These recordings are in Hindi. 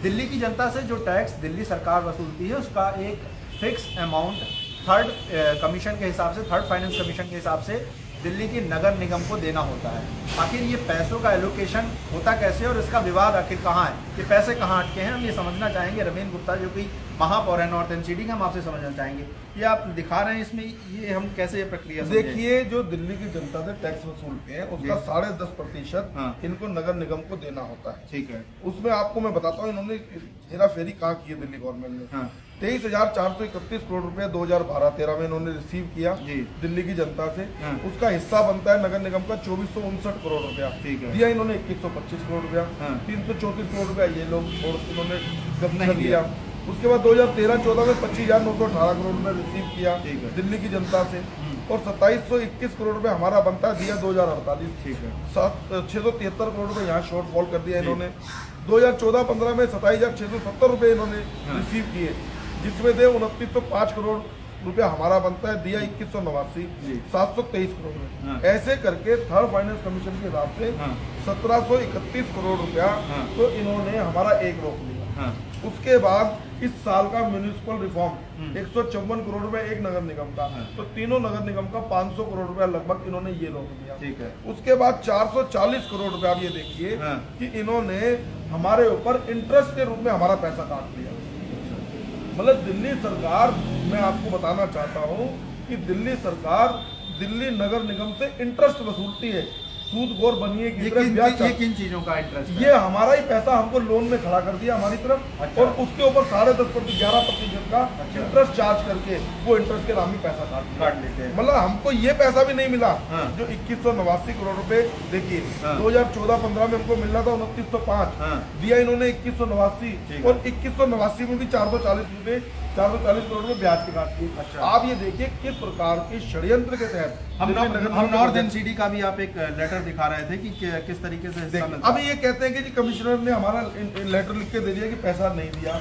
दिल्ली की जनता से जो टैक्स दिल्ली सरकार वसूलती है उसका एक फिक्स अमाउंट थर्ड कमीशन के हिसाब से, थर्ड फाइनेंस कमीशन के हिसाब से दिल्ली की नगर निगम को देना होता है। आखिर ये पैसों का एलोकेशन होता कैसे और इसका विवाद आखिर कहाँ है, ये पैसे कहाँ अटके हैं, हम ये समझना चाहेंगे। रवींद्र गुप्ता जो कि महापौर है नॉर्थ एनसीडी का, हम आपसे समझना चाहेंगे ये आप दिखा रहे हैं इसमें, ये हम कैसे ये प्रक्रिया देखिए, जो दिल्ली की जनता से टैक्स वसूलते हैं उसका 10.5% इनको नगर निगम को देना होता है। ठीक है। उसमें आपको मैं बताता हूँ इन्होंने हेरा फेरी कहाँ की है दिल्ली गवर्नमेंट ने। 23,431 करोड़ रुपए 2012-13 में इन्होंने रिसीव किया दिल्ली की जनता से। उसका हिस्सा बनता है नगर निगम का 2459 करोड़ रुपया। दिया इन्होंने 2125 करोड़ रुपया। 334 करोड़ रुपया ये लोग इन्होंने कब्जा दिया। उसके बाद 2013-14 में 25,918 करोड़ रुपए रिसीव किया दिल्ली की जनता से, और 2721 करोड़ रुपए हमारा बनता है दिया 2048। ठीक है। 673 करोड़ रुपए यहाँ शॉर्टफॉल कर दिया इन्होंने। 2014-15 में 27,670 रुपए इन्होंने रिसीव किए, जिसमें दे 2905 करोड़ रुपया हमारा बनता है, दिया 2189, 723 करोड़ रुपए। ऐसे करके थर्ड फाइनेंस कमीशन के हिसाब से 1731 करोड़ रुपया तो इन्होंने हमारा एक रोक लिया। उसके बाद इस साल का म्यूनिसिपल रिफॉर्म 154 करोड़ रुपए एक नगर निगम का, तो तीनों नगर निगम का 500 करोड़ रुपया लगभग इन्होंने ये रोक दिया। ठीक है। उसके बाद 440 करोड़ रुपया, आप ये देखिए कि इन्होंने हमारे ऊपर इंटरेस्ट के रूप में हमारा पैसा काट लिया। मतलब दिल्ली सरकार, मैं आपको बताना चाहता हूँ कि दिल्ली सरकार दिल्ली नगर निगम से इंटरेस्ट वसूलती है, सूद गोर बनिए की तरफ ब्याज। ये किन चीजों का इंटरेस्ट? ये हमारा ही पैसा हमको लोन में खड़ा कर दिया हमारी तरफ। अच्छा। और उसके ऊपर 10.5% 11% का इंटरेस्ट चार्ज करके वो इंटरेस्ट के नाम ही पैसा काट लेते हैं। मतलब हमको ये पैसा भी नहीं मिला जो 2189 करोड़ रुपए। देखिए 2014-15 में हमको मिलना था 2905, दिया इन्होंने 2189, और 2189 में भी 440 करोड़ रुपए ब्याज के काट दिए। अच्छा। आप ये देखिए किस प्रकार के षड्यंत्र के तहत हम नॉर्थ एनसीडी का भी आप एक लेटर दिखा रहे थे कि किस तरीके से हिस्सा मिलता है। अभी ये कहते हैं कि जी कमिश्नर ने हमारा लेटर लिख के दे दिया कि पैसा नहीं दिया।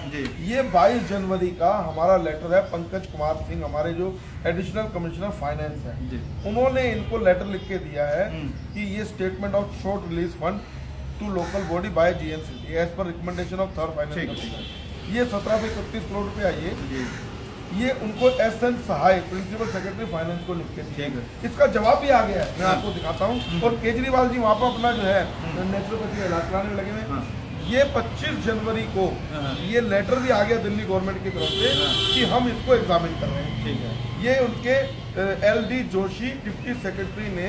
ये 22 जनवरी का हमारा लेटर है। पंकज कुमार सिंह हमारे जो एडिशनल कमिश्नर फाइनेंस है, उन्होंने इनको लेटर लिख के दिया है कि ये statement of short release fund to local body by GNCT as per recommendation of third finance, ये 1731 करोड़ रुपया ये उनको SN Sahay principal secretary finance को लिख के दिया। इसका जवाब भी आ गया है, मैं आपको दिखाता हूँ। और केजरीवाल जी वहाँ पर अपना जो है नेचुरोपैथी इलाज कराने में लगे हुए। ये 25 जनवरी को ये लेटर भी आ गया दिल्ली गवर्नमेंट की तरफ से कि हम इसको एग्जामिन कर रहे हैं। ठीक है। ये उनके LD जोशी डिप्टी सेक्रेटरी ने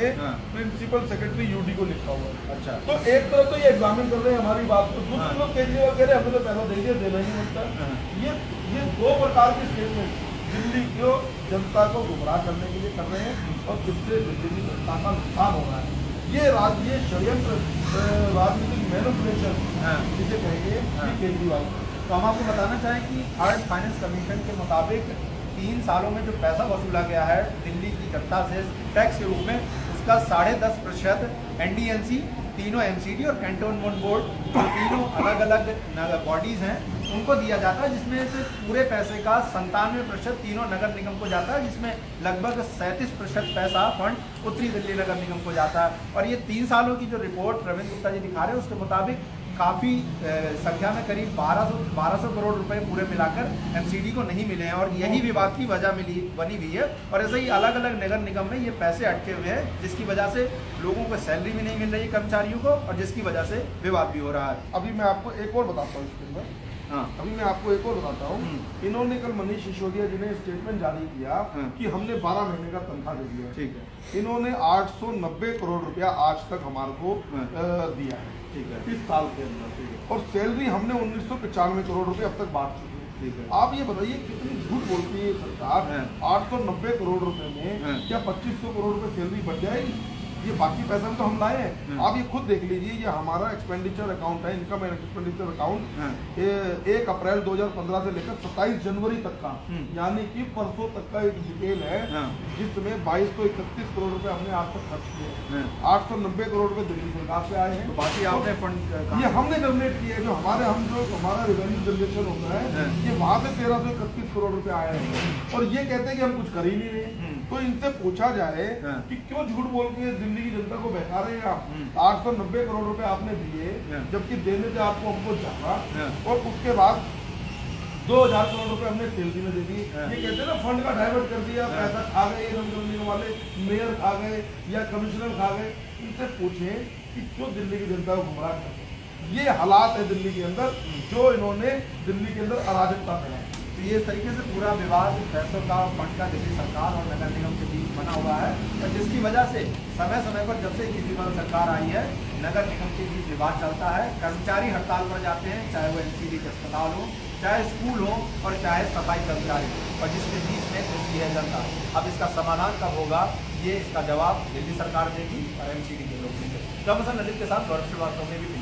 प्रिंसिपल सेक्रेटरी यूडी को लिखा हुआ है। अच्छा। तो एक तरफ तो ये एग्जामिन कर रहे हैं हमारी बात को, दूसरे लोग केजरीवाल कह रहे हैं हमें तो पैसा दे दिया, देना ही बनता। ये दो प्रकार के स्टेटमेंट दिल्ली को जनता को गुमराह करने के लिए कर रहे हैं, और जिससे दिल्ली की जनता का नुकसान हो रहा है। ये राज्य षड्यंत्र राजनीतिक मैनिपुलेशन जिसे कहेंगे केजरीवाल। तो हम आपको बताना चाहें कि थर्ड फाइनेंस कमीशन के मुताबिक 3 सालों में जो पैसा वसूला गया है दिल्ली की जनता से टैक्स के रूप में, उसका 10.5% NDNC, तीनों NCD और कैंटोनमेंट बोर्ड, जो तीनों अलग अलग बॉडीज हैं, उनको दिया जाता है, जिसमें से पूरे पैसे का 97% तीनों नगर निगम को जाता है, जिसमें लगभग 37% पैसा फंड उत्तरी दिल्ली नगर निगम को जाता है। और ये 3 सालों की जो रिपोर्ट रविंद्र गुप्ता जी दिखा रहे हैं उसके मुताबिक काफ़ी संख्या में करीब 1200 करोड़ रुपए पूरे मिलाकर एमसीडी को नहीं मिले हैं, और यही विवाद की वजह बनी हुई है। और ऐसे ही अलग अलग नगर निगम में ये पैसे अटके हुए हैं, जिसकी वजह से लोगों को सैलरी भी नहीं मिल रही है कर्मचारियों को, और जिसकी वजह से विवाद भी हो रहा है। अभी मैं आपको एक और बताता हूँ इसके अंदर। अभी मैं आपको एक और बताता हूँ। इन्होंने कल मनीष सिसोदिया जी ने स्टेटमेंट जारी किया कि हमने 12 महीने का तनख्वाह दे दिया। ठीक है। इन्होंने 890 करोड़ रुपया आज तक हमारे को दिया है। ठीक है। 30 साल के अंदर। और सैलरी हमने 1995 करोड़ रुपए अब तक बांट चुके हैं। ठीक है। आप ये बताइए कितनी झूठ बोलती है सरकार। 890 करोड़ रुपए में क्या 2500 करोड़ रुपए सैलरी बढ़ जाएगी? ये बाकी पैसा तो हम लाए हैं। आप ये खुद देख लीजिए, ये हमारा एक्सपेंडिचर अकाउंट है, इनकम एंड एक्सपेंडिचर अकाउंट 1 अप्रैल 2015 से लेकर 27 जनवरी तक का, यानी कि परसों तक का एक डिटेल है, जिसमें 2231 करोड़ रुपए हमने आज तक खर्च किए। 890 करोड़ रुपए दिल्ली सरकार से आए हैं। तो बाकी आपने फंड ये हमने जनरेट किए, जो हमारा रेवेन्यू जनरेशन होता है, ये वहाँ से 1331 करोड़ रुपए आए हैं। और ये कहते हैं कि हम कुछ कर ही नहीं रहे। तो इनसे पूछा जाए हाँ। कि क्यों झूठ बोल के दिल्ली की जनता को बहका रहे हैं आप। 890 करोड़ रुपए आपने दिए, हाँ। जबकि देने से आपको हमको जाना, हाँ। और उसके बाद 2000 करोड़ रुपए हमने सेल्फी में दे दी। हाँ। ये कहते हैं ना फंड का डाइवर्ट कर दिया, हाँ। पैसा खा गए ये नगर निगम वाले, मेयर खा गए या कमिश्नर खा गए। इनसे पूछे कि क्यों दिल्ली की जनता को गुमराह करते हैं। ये हालात है दिल्ली के अंदर, जो इन्होंने दिल्ली के अंदर अराजकता फैलाई। तो ये इस तरीके से पूरा विवाद पैसों का फंड का दिल्ली सरकार और नगर निगम के बीच बना हुआ है, और जिसकी वजह से समय समय पर जब से केजरीवाल सरकार आई है नगर निगम के बीच विवाद चलता है। कर्मचारी हड़ताल पर जाते हैं, चाहे वो एनसीडी के अस्पताल हो, चाहे स्कूल हो, और चाहे सफाई कर्मचारी, और जिसके बीच में घुसती है जनता। अब इसका समाधान कब होगा, ये इसका जवाब दिल्ली सरकार देगी और एनसीडी के लोग देंगे। कमिश्नर ललित के साथ गौरव श्रीवास्तव ने भी